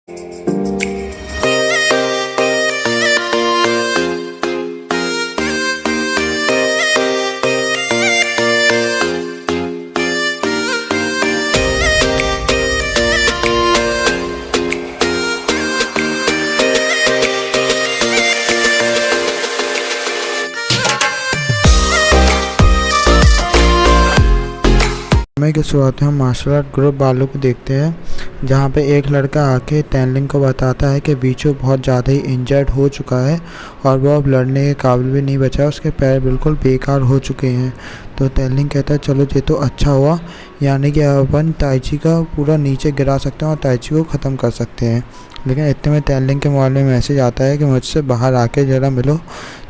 समय की शुरुआत में हम मार्शल आर्ट ग्रुप वालों को देखते हैं, जहां पे एक लड़का आके टैनलिंग को बताता है कि वीचू बहुत ज़्यादा ही इंजर्ड हो चुका है और वो अब लड़ने के काबिल भी नहीं बचा, उसके पैर बिल्कुल बेकार हो चुके हैं। तो टैनलिंग कहता है चलो ये तो अच्छा हुआ, यानी कि अपन ताइची का पूरा नीचे गिरा सकते हैं और ताइची को ख़त्म कर सकते हैं। लेकिन इतने में टैनलिंग के मोबाइल में मैसेज आता है कि मुझसे बाहर आके ज़रा मिलो।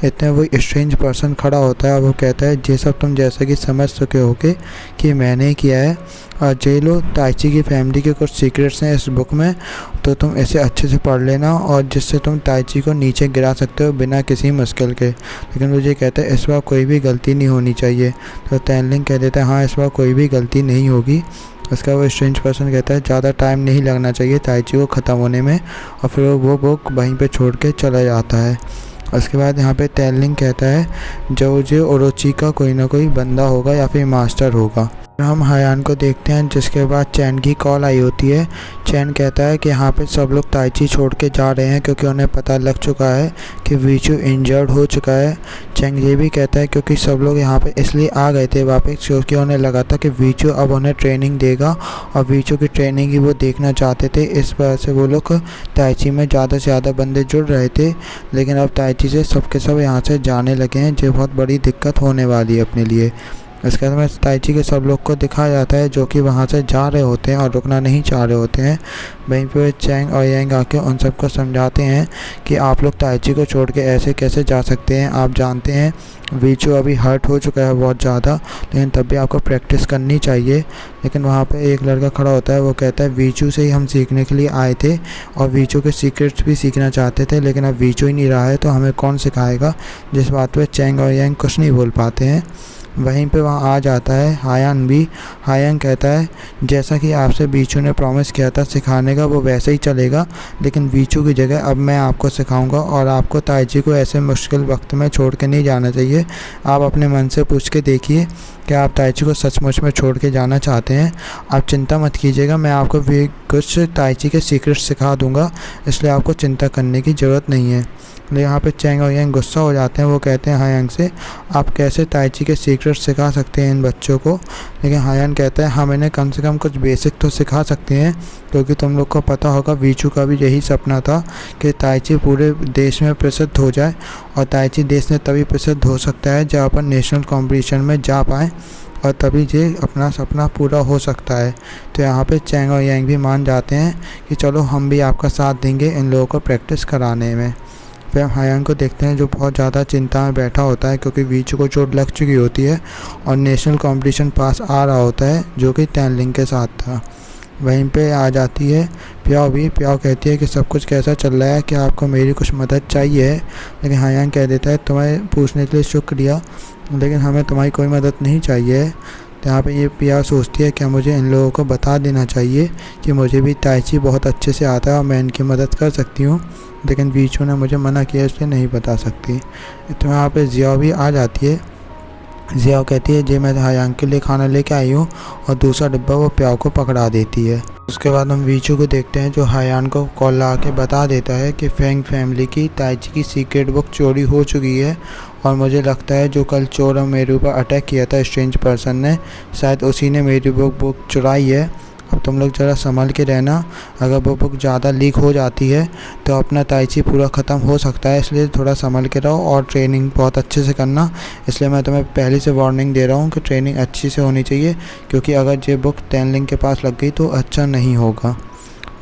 इतने वो स्ट्रेंज पर्सन खड़ा होता है और वो कहता है ये सब तुम जैसे कि समझ चुके होगे कि मैंने किया है, और ये लो ताइची की फैमिली के कुछ सीक्रेट्स हैं इस बुक में, तो तुम इसे अच्छे से पढ़ लेना और जिससे तुम ताइची को नीचे गिरा सकते हो बिना किसी मुश्किल के। लेकिन वो ये कहता है इस बार कोई भी गलती नहीं होनी चाहिए। तो टैनलिंग कह देता है हाँ इस बार कोई भी गलती नहीं होगी। उसका वो स्ट्रेंज पर्सन कहता है ज़्यादा टाइम नहीं लगना चाहिए ताइची को ख़त्म होने में, और फिर वो बुक वहीं पे छोड़ के चला जाता है। उसके बाद यहाँ पे टैनलिंग कहता है जो ओरोची का कोई ना कोई बंदा होगा या फिर मास्टर होगा। हम हायान को देखते हैं, जिसके बाद चैन की कॉल आई होती है। चैन कहता है कि यहाँ पे सब लोग ताइची छोड़ के जा रहे हैं क्योंकि उन्हें पता लग चुका है कि वीचू इंजर्ड हो चुका है। चैन ये भी कहता है क्योंकि सब लोग यहाँ पे इसलिए आ गए थे वापस क्योंकि उन्हें लगा था कि वीचू अब उन्हें ट्रेनिंग देगा और वीचू की ट्रेनिंग ही वो देखना चाहते थे। इस वजह से वो लोग ताइची में ज़्यादा से ज़्यादा बंदे जुड़ रहे थे। लेकिन अब ताइची से सब के सब यहाँ से जाने लगे हैं, जो बहुत बड़ी दिक्कत होने वाली है अपने लिए। इसके बाद में ताइची के सब लोग को दिखाया जाता है जो कि वहाँ से जा रहे होते हैं और रुकना नहीं चाह रहे होते हैं। वहीं पे चैंग और यांग आके उन सबको समझाते हैं कि आप लोग ताइची को छोड़ के ऐसे कैसे जा सकते हैं। आप जानते हैं वीचू अभी हर्ट हो चुका है बहुत ज़्यादा, लेकिन तब भी आपको प्रैक्टिस करनी चाहिए। लेकिन वहाँ पे एक लड़का खड़ा होता है, वो कहता है वीचू से ही हम सीखने के लिए आए थे और वीचू के सीक्रेट्स भी सीखना चाहते थे, लेकिन अब वीचू ही नहीं रहा है तो हमें कौन सिखाएगा। जिस बात पे चैंग और यांग कुछ नहीं बोल पाते हैं। वहीं पे वहाँ आ जाता है हायान भी। हायान कहता है जैसा कि आपसे वीचू ने प्रॉमिस किया था सिखाने का वो वैसे ही चलेगा, लेकिन वीचू की जगह अब मैं आपको सिखाऊंगा और आपको ताइची को ऐसे मुश्किल वक्त में छोड़ के नहीं जाना चाहिए। आप अपने मन से पूछ के देखिए कि आप ताइची को सचमुच में छोड़ के जाना चाहते हैं। आप चिंता मत कीजिएगा, मैं आपको भी कुछ ताइची के सीक्रेट सिखा दूंगा, इसलिए आपको चिंता करने की ज़रूरत नहीं है। लेकिन यहाँ पे चैंग और यांग गुस्सा हो जाते हैं। वो कहते हैं हायांग से आप कैसे ताइची के सीक्रेट सिखा सकते हैं इन बच्चों को। लेकिन हायान कहता है हम इन्हें कम से कम कुछ बेसिक तो सिखा सकते हैं, क्योंकि तुम लोग को पता होगा वीचू का भी यही सपना था कि ताइची पूरे देश में प्रसिद्ध हो जाए, और ताइची देश में तभी प्रसिद्ध हो सकता है जब अपन नेशनल कॉम्पिटिशन में जा पाएँ, और तभी ये अपना सपना पूरा हो सकता है। तो यहाँ पे चैंग और यांग भी मान जाते हैं कि चलो हम भी आपका साथ देंगे इन लोगों को प्रैक्टिस कराने में। फिर हम हायांग को देखते हैं जो बहुत ज़्यादा चिंता में बैठा होता है क्योंकि वीचू को चोट लग चुकी होती है और नेशनल कंपटीशन पास आ रहा होता है जो कि टैनलिंग के साथ था। वहीं पे आ जाती है प्याओ भी। प्याओ कहती है कि सब कुछ कैसा चल रहा है, कि आपको मेरी कुछ मदद चाहिए है। लेकिन हायांग कह देता है तुम्हें पूछने के लिए शुक्रिया, लेकिन हमें तुम्हारी कोई मदद नहीं चाहिए। तो यहाँ पे ये प्याओ सोचती है क्या मुझे इन लोगों को बता देना चाहिए कि मुझे भी ताइची बहुत अच्छे से आता है और मैं इनकी मदद कर सकती हूँ, लेकिन वीचू ने मुझे मना किया इसलिए नहीं बता सकती। तो यहाँ पे जियाओ भी आ जाती है। जियाओ कहती है जी मैं हायांग के लिए खाना लेके आई हूँ, और दूसरा डिब्बा वो प्याओ को पकड़ा देती है। उसके बाद हम वीचू को देखते हैं जो हायान को कॉल लगा के बता देता है कि फेंग फैमिली की ताइची की सीक्रेट बुक चोरी हो चुकी है, और मुझे लगता है जो कल चोर मेरे ऊपर अटैक किया था स्ट्रेंज पर्सन ने, शायद उसी ने मेरी बुक चुराई है। अब तुम लोग ज़रा संभल के रहना, अगर वो बुक ज़्यादा लीक हो जाती है तो अपना ताइची पूरा ख़त्म हो सकता है, इसलिए थोड़ा संभल के रहो और ट्रेनिंग बहुत अच्छे से करना। इसलिए मैं तुम्हें पहले से वार्निंग दे रहा हूँ कि ट्रेनिंग अच्छी से होनी चाहिए, क्योंकि अगर ये बुक टैनलिंग के पास लग गई तो अच्छा नहीं होगा।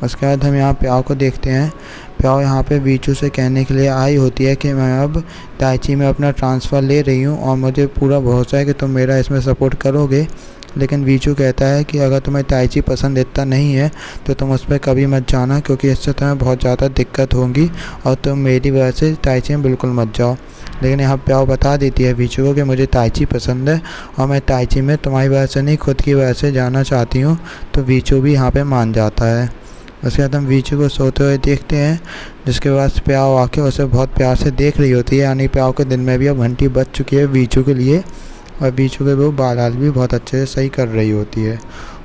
उसके बाद हम यहाँ प्याओ को देखते हैं। प्याओ यहाँ पे वीचू से कहने के लिए आई होती है कि मैं अब ताइची में अपना ट्रांसफ़र ले रही हूँ और मुझे पूरा भरोसा है कि तुम मेरा इसमें सपोर्ट करोगे। लेकिन वीचू कहता है कि अगर तुम्हें ताइची पसंद इतना नहीं है तो तुम उस पर कभी मत जाना, क्योंकि इससे तुम्हें बहुत ज़्यादा दिक्कत होगी और तुम मेरी वजह से ताइची में बिल्कुल मत जाओ। लेकिन यहाँ प्याओ बता देती है वीचू को कि मुझे ताइची पसंद है और मैं ताइची में तुम्हारी वजह से नहीं खुद की वजह से जाना चाहती हूँ। तो वीचू भी यहाँ पे मान जाता है। उसके बाद हम वीचू को सोते हुए देखते हैं, जिसके बाद प्याओ आके उसे बहुत प्यार से देख रही होती है। यानी प्याओ के दिन में भी अब घंटी बज चुकी है वीचू के लिए, और वीचू के वो बाल भी बहुत अच्छे से सही कर रही होती है।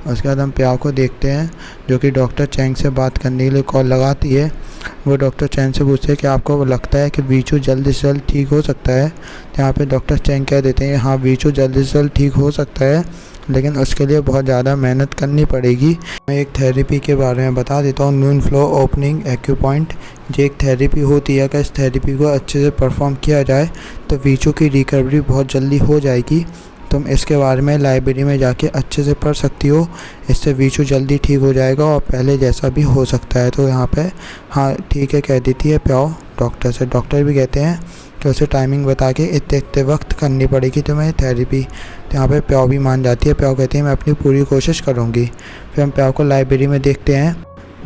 उसके बाद हम प्याओ को देखते हैं जो कि डॉक्टर चैंग से बात करने के लिए कॉल लगाती है। वो डॉक्टर चैंग से पूछते हैं कि आपको लगता है कि वीचू जल्द से जल्द ठीक हो सकता है। तो यहाँ पे डॉक्टर चैंग कह देते हैं हाँ, वीचू जल्द से जल्द ठीक हो सकता है, लेकिन उसके लिए बहुत ज़्यादा मेहनत करनी पड़ेगी। मैं एक थेरेपी के बारे में बता देता हूँ, नून फ्लो ओपनिंग एक्यूपॉइंट। ये एक थेरेपी होती है, अगर इस थेरेपी को अच्छे से परफॉर्म किया जाए तो वीचू की रिकवरी बहुत जल्दी हो जाएगी। तुम इसके बारे में लाइब्रेरी में जाके अच्छे से पढ़ सकती हो, इससे वीचू जल्दी ठीक हो जाएगा और पहले जैसा भी हो सकता है। तो यहाँ पे हाँ ठीक है कह देती है प्याओ डॉक्टर से। डॉक्टर भी कहते हैं कि उसे टाइमिंग बता के इतने इतने वक्त करनी पड़ेगी तुम्हें थेरेपी। तो यहाँ पे प्याओ भी मान जाती है। प्याओ कहती है मैं अपनी पूरी कोशिश करूँगी। फिर हम प्याओ को लाइब्रेरी में देखते हैं,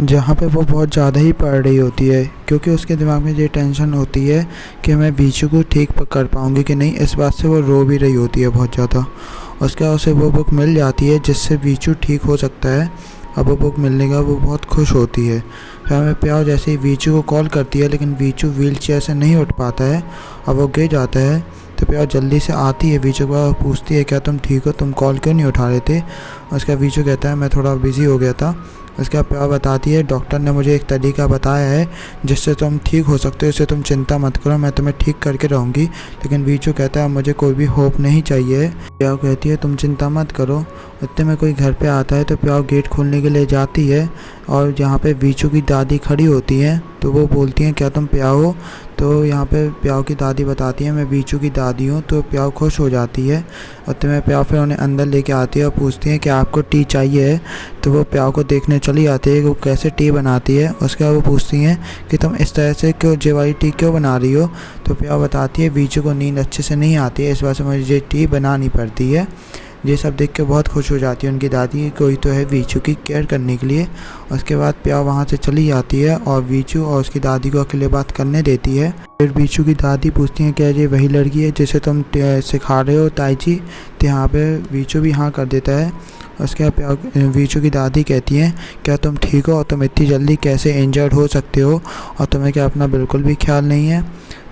जहाँ पे वो बहुत ज़्यादा ही पढ़ रही होती है, क्योंकि उसके दिमाग में ये टेंशन होती है कि मैं वीचू को ठीक कर पाऊँगी कि नहीं। इस बात से वो रो भी रही होती है बहुत ज़्यादा। उसके बाद उसे वो बुक मिल जाती है जिससे वीचू ठीक हो सकता है। अब वो बुक मिलने का वो बहुत खुश होती है। फिर हमें प्याओ जैसे ही वीचू को कॉल करती है, लेकिन वीचू व्हील चेयर से नहीं उठ पाता है और वो गिर जाता है। तो प्याओ जल्दी से आती है वीचू को, पूछती है क्या तुम ठीक हो, तुम कॉल क्यों नहीं उठा रहे थे। उसका वीचू कहता है मैं थोड़ा बिज़ी हो गया था। उसका प्याओ बताती है डॉक्टर ने मुझे एक तरीका बताया है जिससे तुम ठीक हो सकते हो, इससे तुम चिंता मत करो, मैं तुम्हें ठीक करके रहूँगी। लेकिन वीचू कहता है मुझे कोई भी होप नहीं चाहिए। प्याओ कहती है तुम चिंता मत करो। इतने में कोई घर पे आता है तो प्याओ गेट खोलने के लिए जाती है और यहाँ पे वीचू की दादी खड़ी होती हैं। तो वो बोलती हैं क्या तुम प्याओ हो। तो यहाँ पे प्याओ की दादी बताती है मैं वीचू की दादी हूँ। तो प्याओ खुश हो जाती है और तो मैं प्याओ फिर उन्हें अंदर लेके आती है और पूछती है कि आपको टी चाहिए है। तो वो प्याओ को देखने चली आती है कि वो कैसे टी बनाती है। उसके बाद वो पूछती हैं कि तुम इस तरह से क्यों ये वाली टी क्यों बना रही हो। तो प्याओ बताती है वीचू को नींद अच्छे से नहीं आती है, इस वजह से मुझे ये टी बनानी पड़ती है। ये सब देख के बहुत खुश हो जाती है उनकी दादी, कोई तो है वीचू की केयर करने के लिए। उसके बाद प्याओ वहाँ से चली जाती है और वीचू और उसकी दादी को अकेले बात करने देती है। फिर वीचू की दादी पूछती है क्या ये वही लड़की है जिसे तुम सिखा रहे हो ताईची। तो यहाँ पे वीचू भी हाँ कर देता है। उसके बाद वीचू की दादी कहती हैं क्या तुम ठीक हो और तुम इतनी जल्दी कैसे इंजर्ड हो सकते हो और तुम्हें क्या अपना बिल्कुल भी ख्याल नहीं है।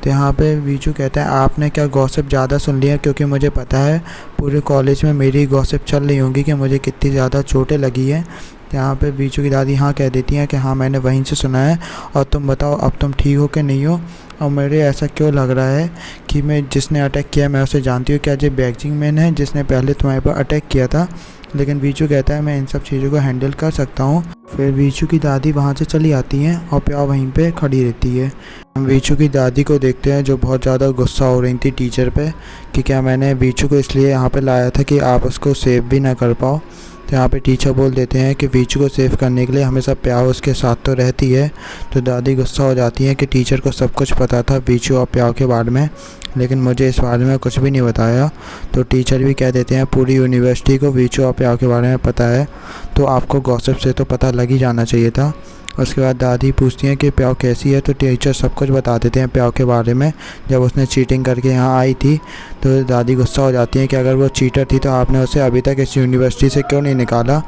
तो यहाँ पे वीचू कहता है आपने क्या गॉसिप ज़्यादा सुन लिया, क्योंकि मुझे पता है पूरे कॉलेज में मेरी गॉसिप चल रही होंगी कि मुझे कितनी ज़्यादा चोटें लगी हैं। तो यहाँ पे वीचू की दादी हाँ कह देती हैं कि हाँ मैंने वहीं से सुना है, और तुम बताओ अब तुम ठीक हो कि नहीं हो। और मेरे ऐसा क्यों लग रहा है कि मैं जिसने अटैक किया मैं उसे जानती हूँ, क्या ये बैजिंग मैन है जिसने पहले तुम्हारे पर अटैक किया था। लेकिन वीचू कहता है मैं इन सब चीज़ों को हैंडल कर सकता हूँ। फिर वीचू की दादी वहाँ से चली आती हैं और प्याओ वहीं पे खड़ी रहती है। हम वीचू की दादी को देखते हैं जो बहुत ज़्यादा गुस्सा हो रही थी टीचर पे कि क्या मैंने वीचू को इसलिए यहाँ पे लाया था कि आप उसको सेव भी ना कर पाओ। तो यहाँ पे टीचर बोल देते हैं कि वीचू को सेव करने के लिए हमेशा प्याओ उसके साथ तो रहती है। तो दादी गुस्सा हो जाती है कि टीचर को सब कुछ पता था वीचू और प्याओ के बारे में, लेकिन मुझे इस बारे में कुछ भी नहीं बताया। तो टीचर भी कह देते हैं पूरी यूनिवर्सिटी को वीचू और प्याओ के बारे में पता है, तो आपको गॉसिप से तो पता लग ही जाना चाहिए था। उसके बाद दादी पूछती हैं कि प्याओ कैसी है। तो टीचर सब कुछ बता देते हैं प्याओ के बारे में, जब उसने चीटिंग करके यहाँ आई थी। तो दादी गुस्सा हो जाती है कि अगर वो चीटर थी तो आपने उसे अभी तक इस यूनिवर्सिटी से क्यों नहीं निकाला।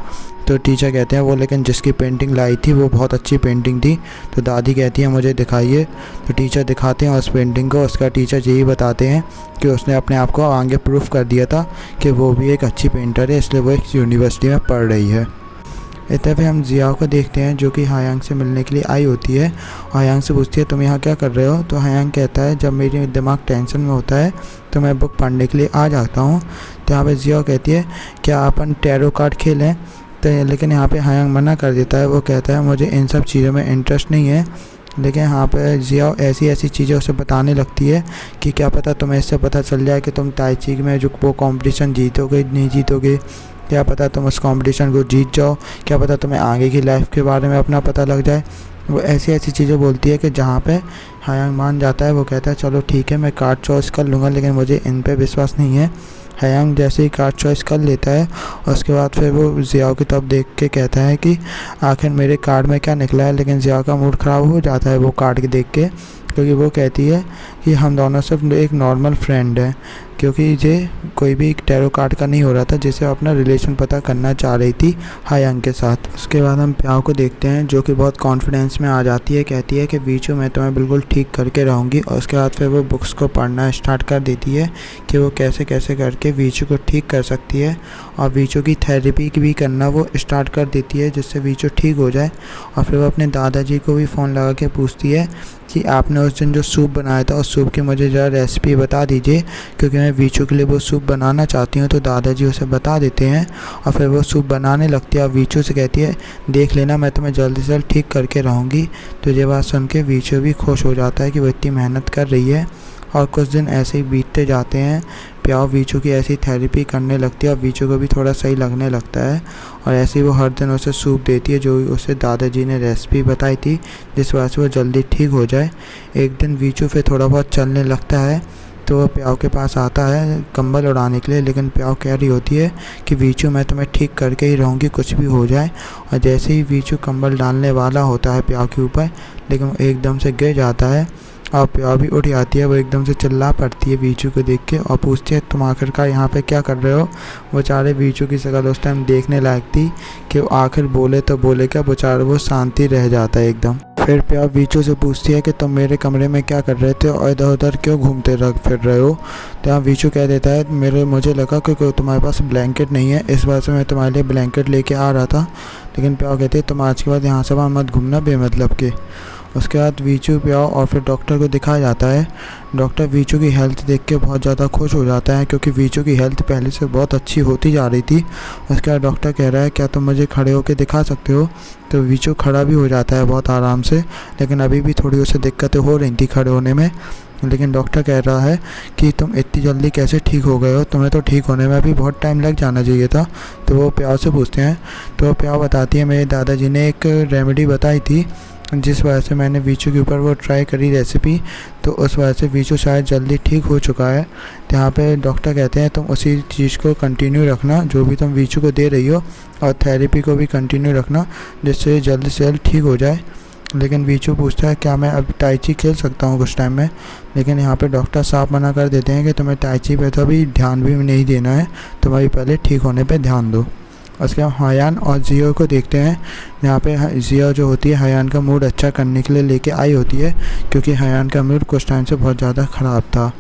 तो टीचर कहते हैं वो लेकिन जिसकी पेंटिंग लाई थी वो बहुत अच्छी पेंटिंग थी। तो दादी कहती है मुझे दिखाइए। तो टीचर दिखाते हैं उस पेंटिंग को। उसका टीचर यही बताते हैं कि उसने अपने आप को आगे प्रूफ कर दिया था कि वो भी एक अच्छी पेंटर है, इसलिए वो एक यूनिवर्सिटी में पढ़ रही है। इस तरह हम जियाओ को देखते हैं जो कि हायांग से मिलने के लिए आई होती है। हायांग से पूछती है तुम यहाँ क्या कर रहे हो। तो हायांग कहता है जब मेरी दिमाग टेंशन में होता है तो मैं बुक पढ़ने के लिए आ जाता हूँ। तो यहाँ पे जियाओ कहती है क्या अपन टैरो कार्ड खेलें। तो लेकिन यहाँ पे हायांग मना कर देता है। वो कहता है मुझे इन सब चीज़ों में इंटरेस्ट नहीं है। लेकिन यहाँ पर जियाओ ऐसी ऐसी चीज़ें उसे बताने लगती है कि क्या पता तुम्हें इससे पता चल जाए कि तुम ताइची में जो वो कॉम्पिटिशन जीतोगे नहीं जीतोगे, क्या पता तुम उस कंपटीशन को जीत जाओ, क्या पता तुम्हें आगे की लाइफ के बारे में अपना पता लग जाए। वो ऐसी ऐसी चीज़ें बोलती है कि जहाँ पे हायांग मान जाता है। वो कहता है चलो ठीक है मैं कार्ड चॉइस कर लूँगा, लेकिन मुझे इन पे विश्वास नहीं है। हायांग जैसे ही कार्ड चॉइस कर लेता है उसके बाद फिर वो जियाओ की तरफ देख के कहता है कि आखिर मेरे कार्ड में क्या निकला है। लेकिन जियाओ का मूड ख़राब हो जाता है वो कार्ड देख के। क्योंकि वो कहती है कि हम दोनों सिर्फ एक नॉर्मल फ्रेंड हैं, क्योंकि ये कोई भी टैरो कार्ड का नहीं हो रहा था जिससे अपना रिलेशन पता करना चाह रही थी हायांग के साथ। उसके बाद हम प्याओ को देखते हैं जो कि बहुत कॉन्फिडेंस में आ जाती है, कहती है कि वीचू मैं तुम्हें बिल्कुल ठीक करके रहूँगी। और उसके बाद फिर वो बुक्स को पढ़ना स्टार्ट कर देती है कि वो कैसे कैसे करके वीचू को ठीक कर सकती है, और वीचू की थेरेपी भी करना वो स्टार्ट कर देती है जिससे वीचू ठीक हो जाए। और फिर वो अपने दादाजी को भी फ़ोन लगा के पूछती है कि आपने उस दिन जो सूप बनाया था उस सूप की मुझे ज़रा रेसिपी बता दीजिए, क्योंकि मैं वीचू के लिए वो सूप बनाना चाहती हूँ। तो दादाजी उसे बता देते हैं और फिर वो सूप बनाने लगती है और वीचू से कहती है देख लेना मैं तुम्हें जल्दी से जल्द ठीक करके रहूँगी। तो ये बात सुन के वीचू भी खुश हो जाता है कि वो इतनी मेहनत कर रही है। और कुछ दिन ऐसे ही बीतते जाते हैं। प्याओ वीचू की ऐसी थेरेपी करने लगती है और वीचू को भी थोड़ा सही लगने लगता है, और ऐसे ही वो हर दिन उसे सूप देती है जो उसे दादाजी ने रेसिपी बताई थी, जिस वजह से वो जल्दी ठीक हो जाए। एक दिन वीचू फिर थोड़ा बहुत चलने लगता है तो वो प्याओ के पास आता है कंबल उड़ाने के लिए, लेकिन प्याओ कह रही होती है कि वीचू मैं तुम्हें ठीक करके ही रहूँगी कुछ भी हो जाए। और जैसे ही वीचू कंबल डालने वाला होता है प्याओ के ऊपर, लेकिन वो एकदम से गिर जाता है और प्याओ भी उठ जाती है। वो एकदम से चिल्ला पड़ती है वीचू को देख के और पूछती है तुम आखिरकार यहाँ पे क्या कर रहे हो। बेचारे वीचू की शक्ल उस टाइम देखने लायक थी कि वो आखिर बोले तो बोले क्या, बेचारा वो शांति रह जाता है एकदम। फिर प्याओ वीचू से पूछती है कि तुम मेरे कमरे में क्या कर रहे थे और इधर उधर क्यों घूमते फिर रहे हो। तो यहाँ वीचू कह देता है मुझे लगा कि तुम्हारे पास ब्लैंकेट नहीं है, इस वजह से मैं तुम्हारे लिए ब्लैंकेट लेके आ रहा था। लेकिन प्याओ कहती है तुम आज के बाद यहाँ से वहाँ मत घूमना बेमतलब के। उसके बाद वीचू प्याओ और फिर डॉक्टर को दिखाया जाता है। डॉक्टर वीचू की हेल्थ देख के बहुत ज़्यादा खुश हो जाता है, क्योंकि वीचू की हेल्थ पहले से बहुत अच्छी होती जा रही थी। उसके बाद डॉक्टर कह रहा है क्या तुम मुझे खड़े होकर दिखा सकते हो। तो वीचू खड़ा भी हो जाता है बहुत आराम से, लेकिन अभी भी थोड़ी उसे दिक्कतें हो रही थी खड़े होने में। लेकिन डॉक्टर कह रहा है कि तुम इतनी जल्दी कैसे ठीक हो गए हो, तुम्हें तो ठीक होने में अभी बहुत टाइम लग जाना चाहिए था। तो वो प्याओ से पूछते हैं, तो वो प्याओ बताती है मेरे दादाजी ने एक रेमेडी बताई थी जिस वजह से मैंने वीचू के ऊपर वो ट्राई करी रेसिपी, तो उस वजह से वीचू शायद जल्दी ठीक हो चुका है। तो यहाँ पे डॉक्टर कहते हैं तुम उसी चीज़ को कंटिन्यू रखना जो भी तुम वीचू को दे रही हो, और थेरेपी को भी कंटिन्यू रखना जिससे जल्द से जल्द ठीक हो जाए। लेकिन वीचू पूछता है क्या मैं अब टाइची खेल सकता हूँ कुछ टाइम में। लेकिन यहाँ पे डॉक्टर साफ मना कर देते हैं कि तुम्हें टाइची पे तो अभी ध्यान भी नहीं देना है, तुम अभी पहले ठीक होने पे ध्यान दो। उसके बाद हायान और जियो को देखते हैं। यहाँ पे जियो जो होती है हायान का मूड अच्छा करने के लिए लेके आई होती है, क्योंकि हायान का मूड कुछ टाइम से बहुत ज़्यादा ख़राब था।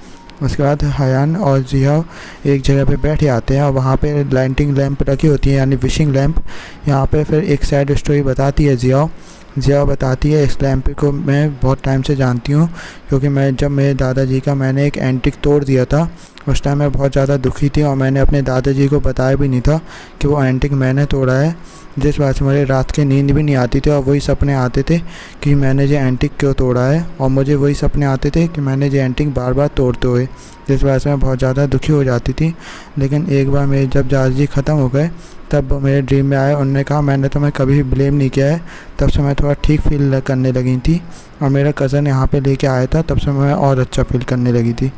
उसके बाद हायान और जियो एक जगह पे बैठ जाते हैं और वहाँ पे लाइटिंग लैंप रखी होती है यानी विशिंग लैंप। यहाँ पे फिर एक सैड स्टोरी बताती है जियो बताती है इस लैंप को मैं बहुत टाइम से जानती हूँ, क्योंकि जब मेरे दादाजी का मैंने एक एंटिक तोड़ दिया था उस टाइम मैं बहुत ज़्यादा दुखी थी, और मैंने अपने दादाजी को बताया भी नहीं था कि वो एंटिक मैंने तोड़ा है, जिस वजह से मुझे रात की नींद भी नहीं आती थी और वही सपने आते थे कि मैंने ये एंटिक क्यों तोड़ा है, और मुझे वही सपने आते थे कि मैंने ये एंटिक बार बार तोड़ते हुए, जिस वजह से मैं बहुत ज़्यादा दुखी हो जाती थी। लेकिन एक बार मेरे जब दादाजी ख़त्म हो गए तब मेरे ड्रीम में आए, उन्होंने कहा मैंने तुम्हें कभी ब्लेम नहीं किया है, तब से मैं थोड़ा ठीक फील करने लगी थी, और मेरा कज़न यहाँ पे लेके आया था तब से मैं और अच्छा फील करने लगी थी।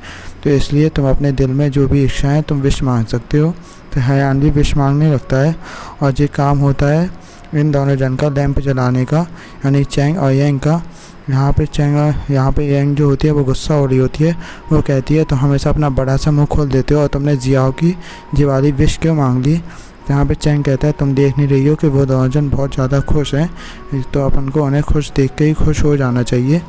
तो इसलिए तुम अपने दिल में जो भी इच्छाएं तुम विश मांग सकते हो। तो हायान भी विश मांगने लगता है और ये काम होता है इन दोनों जन का लैंप जलाने का, यानी चैंग और यांग का। यहाँ पे यांग जो होती है वो गुस्सा हो रही होती है, वो कहती है तो हमेशा अपना बड़ा सा मुँह खोल देते हो और तुमने जियाओ की ये वाली विश क्यों मांग ली। यहाँ पे चैंग कहता है तुम देख नहीं रही हो कि वो दोनों जन बहुत ज़्यादा खुश हैं, तो अपन को उन्हें खुश देख के ही खुश हो जाना चाहिए।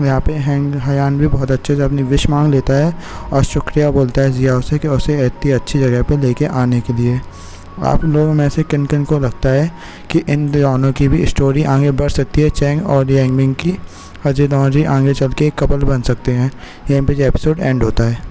यहाँ पे हायान भी बहुत अच्छे से अपनी विश मांग लेता है और शुक्रिया बोलता है जियाओ से कि उसे इतनी अच्छी जगह पे लेके आने के लिए। आप लोगों में से किन किन को लगता है कि इन दोनों की भी स्टोरी आगे बढ़ सकती है, चैंग और यांगमिंग की, और ये दोनों जी आगे चल के एक कपल बन सकते हैं। यहीं पे जो एपिसोड एंड होता है।